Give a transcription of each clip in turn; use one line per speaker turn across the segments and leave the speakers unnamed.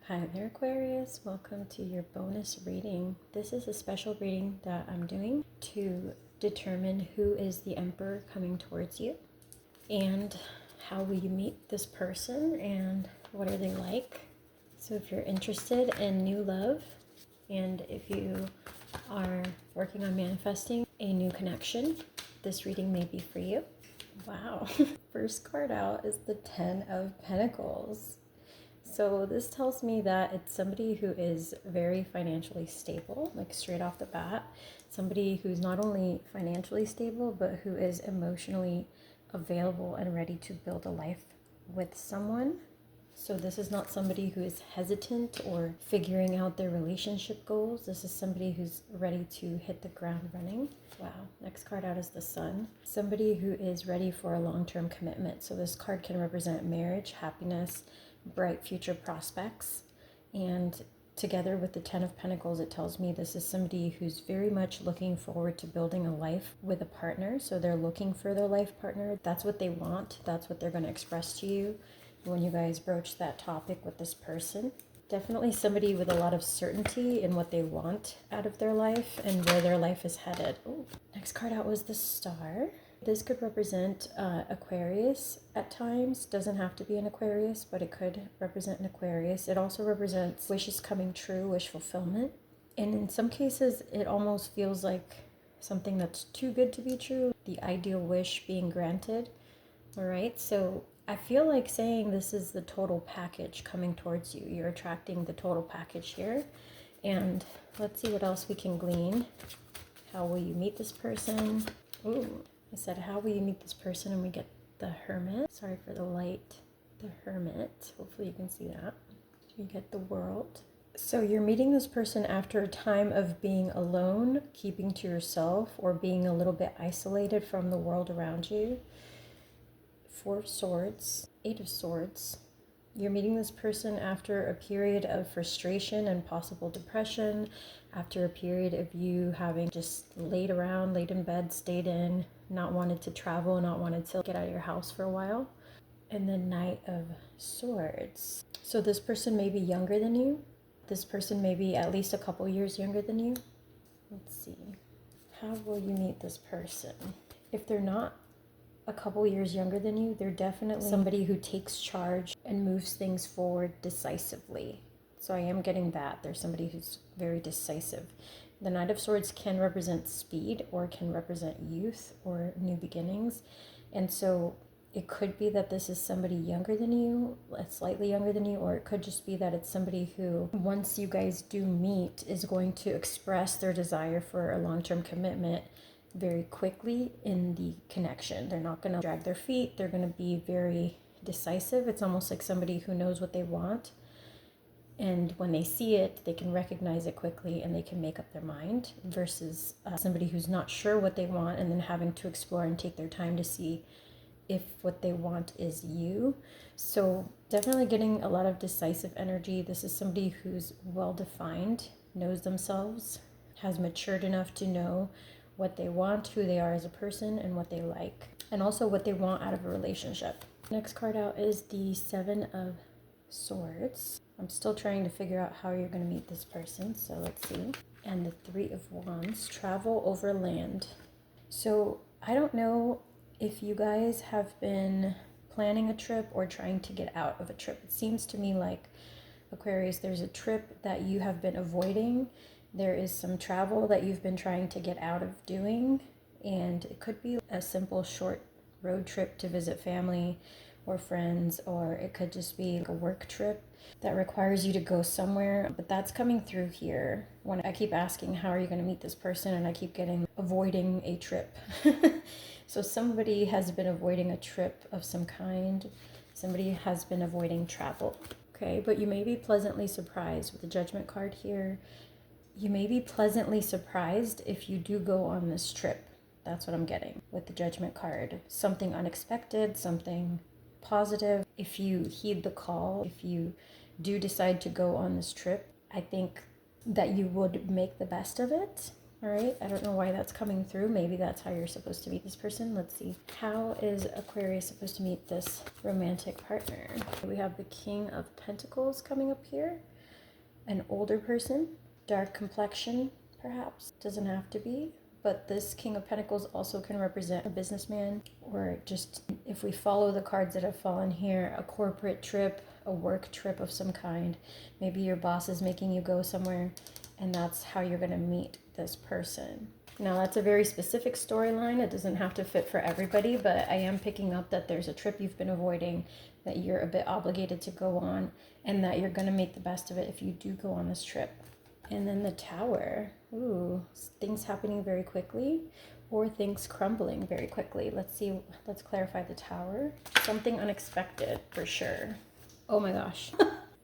Hi there, Aquarius. Welcome to your bonus reading. This is a special reading that I'm doing to determine who is the Emperor coming towards you and how will you meet this person and what are they like. So if you're interested in new love and if you are working on manifesting a new connection, this reading may be for you. Wow. First card out is the Ten of Pentacles. So this tells me that it's somebody who is very financially stable, like straight off the bat. Somebody who's not only financially stable, but who is emotionally available and ready to build a life with someone. So this is not somebody who is hesitant or figuring out their relationship goals. This is somebody who's ready to hit the ground running. Wow. Next card out is the Sun. Somebody who is ready for a long-term commitment. So this card can represent marriage, happiness, bright future prospects, and together with the Ten of Pentacles, it tells me this is somebody who's very much looking forward to building a life with a partner. So they're looking for their life partner. That's what they want. That's what they're going to express to you when you guys broach that topic with this person. Definitely somebody with a lot of certainty in what they want out of their life and where their life is headed. Ooh. Next card out was the Star. This could represent Aquarius at times. Doesn't have to be an Aquarius, but it could represent an Aquarius. It also represents wishes coming true, wish fulfillment. And in some cases, it almost feels like something that's too good to be true, the ideal wish being granted. All right, so I feel like saying this is the total package coming towards you. You're attracting the total package here. And let's see what else we can glean. How will you meet this person? Ooh. I said, how will you meet this person? And we get the Hermit. Sorry for the light. The Hermit. Hopefully you can see that. You get the World. So you're meeting this person after a time of being alone, keeping to yourself, or being a little bit isolated from the world around you. Four of Swords. Eight of Swords. You're meeting this person after a period of frustration and possible depression, after a period of you having just laid around, laid in bed, stayed in, not wanted to travel, not wanted to get out of your house for a while. And the Knight of Swords. So this person may be younger than you. This person may be at least a couple years younger than you. Let's see. How will you meet this person? If they're not a couple years younger than you, they're definitely somebody who takes charge and moves things forward decisively. So I am getting that. There's somebody who's very decisive. The Knight of Swords can represent speed or can represent youth or new beginnings. And so it could be that this is somebody younger than you, slightly younger than you, or it could just be that it's somebody who, once you guys do meet, is going to express their desire for a long-term commitment very quickly in the connection. They're not going to drag their feet. They're going to be very decisive. It's almost like somebody who knows what they want. And when they see it, they can recognize it quickly and they can make up their mind versus somebody who's not sure what they want and then having to explore and take their time to see if what they want is you. So definitely getting a lot of decisive energy. This is somebody who's well-defined, knows themselves, has matured enough to know what they want, who they are as a person, and what they like, and also what they want out of a relationship. Next card out is the Seven of Swords. I'm still trying to figure out how you're going to meet this person, so let's see. And the Three of Wands, travel over land. So I don't know if you guys have been planning a trip or trying to get out of a trip. It seems to me like, Aquarius, there's a trip that you have been avoiding. There is some travel that you've been trying to get out of doing, and it could be a simple short road trip to visit family or friends, or it could just be like a work trip that requires you to go somewhere. But that's coming through here when I keep asking how are you going to meet this person, and I keep getting avoiding a trip. So somebody has been avoiding a trip of some kind. Somebody has been avoiding travel. Okay, but you may be pleasantly surprised with the Judgment card here. You may be pleasantly surprised if you do go on this trip. That's what I'm getting with the Judgment card. Something unexpected, something positive. If you heed the call, if you do decide to go on this trip, I think that you would make the best of it. All right, I don't know why that's coming through. Maybe that's how you're supposed to meet this person. Let's see. How is Aquarius supposed to meet this romantic partner? We have the King of Pentacles coming up here. an older person, dark complexion, perhaps. Doesn't have to be. But this King of Pentacles also can represent a businessman, or just, if we follow the cards that have fallen here, a corporate trip, a work trip of some kind. Maybe your boss is making you go somewhere, and that's how you're going to meet this person. Now, that's a very specific storyline. It doesn't have to fit for everybody, but I am picking up that there's a trip you've been avoiding that you're a bit obligated to go on, and that you're going to make the best of it if you do go on this trip. And then the Tower. Ooh, things happening very quickly, or things crumbling very quickly. Let's clarify the Tower. Something unexpected for sure. Oh my gosh.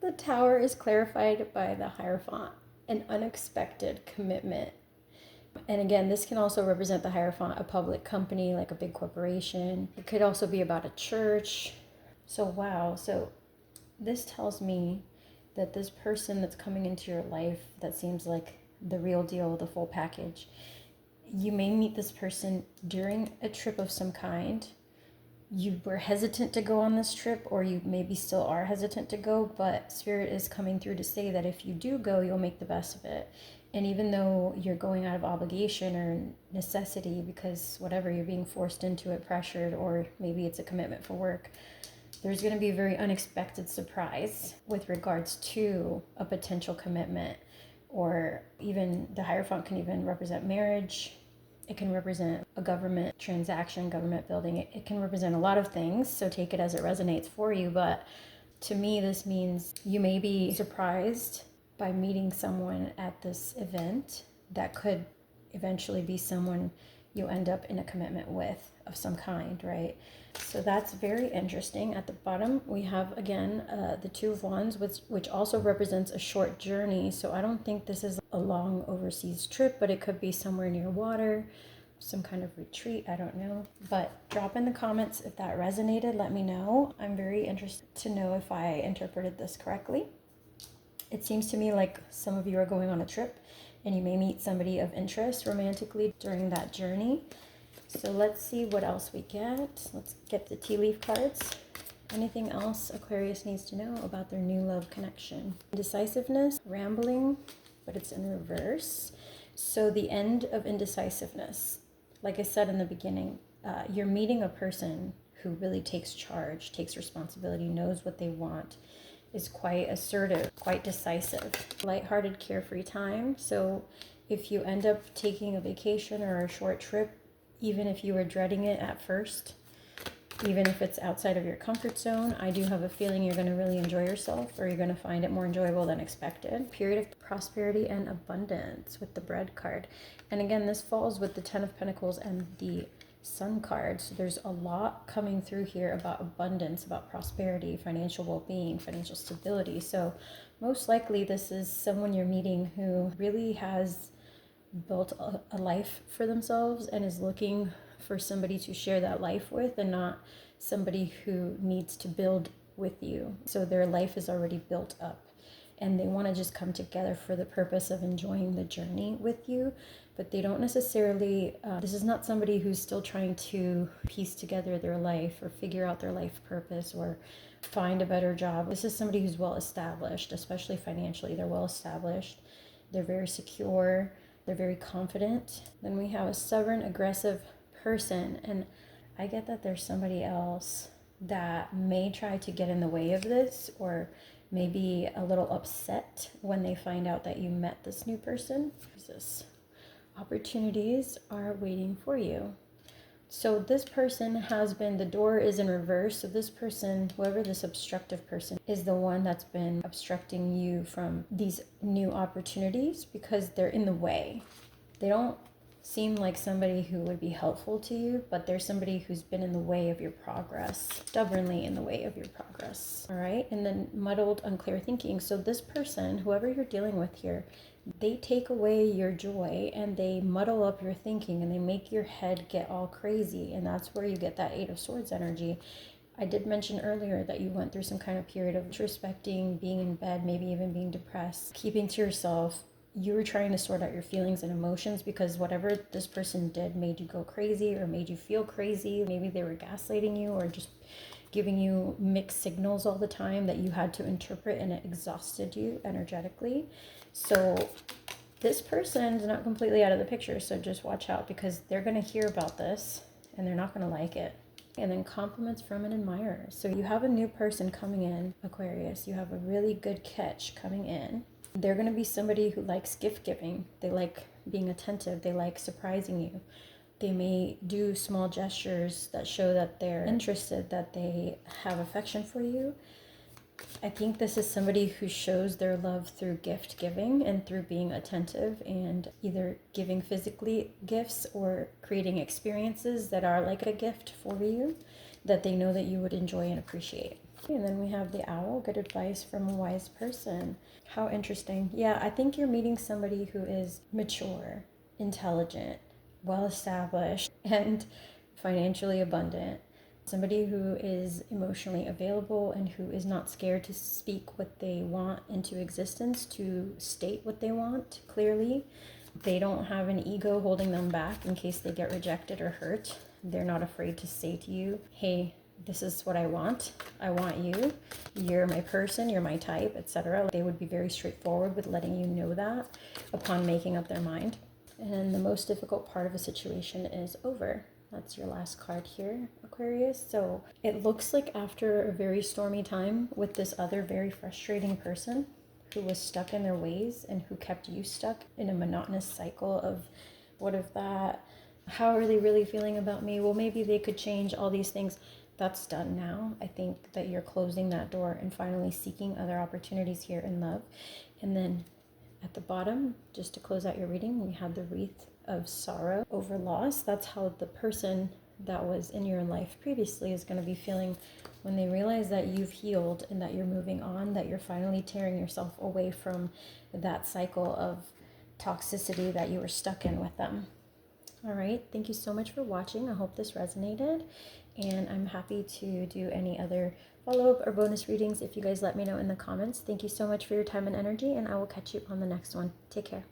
The Tower is clarified by the Hierophant. An unexpected commitment. And again, this can also represent the Hierophant, a public company, like a big corporation. It could also be about a church. So wow. So this tells me that this person that's coming into your life that seems like the real deal, the full package, you may meet this person during a trip of some kind. You were hesitant to go on this trip, or you maybe still are hesitant to go, but Spirit is coming through to say that if you do go, you'll make the best of it. And even though you're going out of obligation or necessity, because whatever, you're being forced into it, pressured, or maybe it's a commitment for work, there's going to be a very unexpected surprise with regards to a potential commitment. Or even the Hierophant can even represent marriage. It can represent a government transaction, government building. It can represent a lot of things, so take it as it resonates for you. But to me, this means you may be surprised by meeting someone at this event that could eventually be someone you end up in a commitment with of some kind, right? So that's very interesting. At the bottom, we have, again, the Two of Wands, which also represents a short journey. So I don't think this is a long overseas trip, but it could be somewhere near water, some kind of retreat. I don't know. But drop in the comments if that resonated. Let me know. I'm very interested to know if I interpreted this correctly. It seems to me like some of you are going on a trip, and you may meet somebody of interest romantically during that journey. So let's see what else we get. Let's get the tea leaf cards. Anything else Aquarius needs to know about their new love connection? Indecisiveness, rambling, but it's in reverse. So the end of indecisiveness. Like I said in the beginning, you're meeting a person who really takes charge, takes responsibility, knows what they want, is quite assertive, quite decisive. Lighthearted, carefree time. So if you end up taking a vacation or a short trip, even if you were dreading it at first, even if it's outside of your comfort zone, I do have a feeling you're going to really enjoy yourself, or you're going to find it more enjoyable than expected. Period of prosperity and abundance with the bread card. And again, this falls with the Ten of Pentacles and the Sun card. So there's a lot coming through here about abundance, about prosperity, financial well-being, financial stability. So most likely this is someone you're meeting who really has built a life for themselves and is looking for somebody to share that life with, and not somebody who needs to build with you. So their life is already built up, and they want to just come together for the purpose of enjoying the journey with you. But they don't necessarily, this is not somebody who's still trying to piece together their life or figure out their life purpose or find a better job. This is somebody who's well established, especially financially. They're well established. They're very secure. They're very confident. Then we have a stubborn, aggressive person. And I get that there's somebody else that may try to get in the way of this, or maybe a little upset when they find out that you met this new person. Jesus. Opportunities are waiting for you. So this person has been, the door is in reverse. So this person, whoever this obstructive person is, the one that's been obstructing you from these new opportunities because they're in the way. They don't seem like somebody who would be helpful to you, but there's somebody who's been in the way of your progress, stubbornly in the way of your progress. All right. And then muddled, unclear thinking. So this person, whoever you're dealing with here, they take away your joy and they muddle up your thinking and they make your head get all crazy. And that's where you get that Eight of Swords energy. I did mention earlier that you went through some kind of period of introspecting, being in bed, maybe even being depressed, keeping to yourself. You were trying to sort out your feelings and emotions because whatever this person did made you go crazy or made you feel crazy. Maybe they were gaslighting you or just giving you mixed signals all the time that you had to interpret, and it exhausted you energetically. So this person's not completely out of the picture, so just watch out, because they're going to hear about this and they're not going to like it. And then compliments from an admirer. So you have a new person coming in, Aquarius. You have a really good catch coming in. They're going to be somebody who likes gift giving. They like being attentive. They like surprising you. They may do small gestures that show that they're interested, that they have affection for you. I think this is somebody who shows their love through gift giving and through being attentive, and either giving physically gifts or creating experiences that are like a gift for you that they know that you would enjoy and appreciate. And then we have the owl, good advice from a wise person. How interesting. Yeah, I think you're meeting somebody who is mature, intelligent, well established, and financially abundant. Somebody who is emotionally available and who is not scared to speak what they want into existence, to state what they want clearly. They don't have an ego holding them back in case they get rejected or hurt. They're not afraid to say to you, hey, this is what I want you, you're my person, you're my type, etc. They would be very straightforward with letting you know that upon making up their mind. And the most difficult part of a situation is over. That's your last card here, Aquarius. So it looks like after a very stormy time with this other very frustrating person who was stuck in their ways and who kept you stuck in a monotonous cycle of what if that, how are they really feeling about me? Well, maybe they could change, all these things. That's done now. I think that you're closing that door and finally seeking other opportunities here in love. And then at the bottom, just to close out your reading, we have the wreath of sorrow over loss. That's how the person that was in your life previously is going to be feeling when they realize that you've healed and that you're moving on, that you're finally tearing yourself away from that cycle of toxicity that you were stuck in with them. All right, thank you so much for watching. I hope this resonated, and I'm happy to do any other follow-up or bonus readings if you guys let me know in the comments. Thank you so much for your time and energy, and I will catch you on the next one. Take care.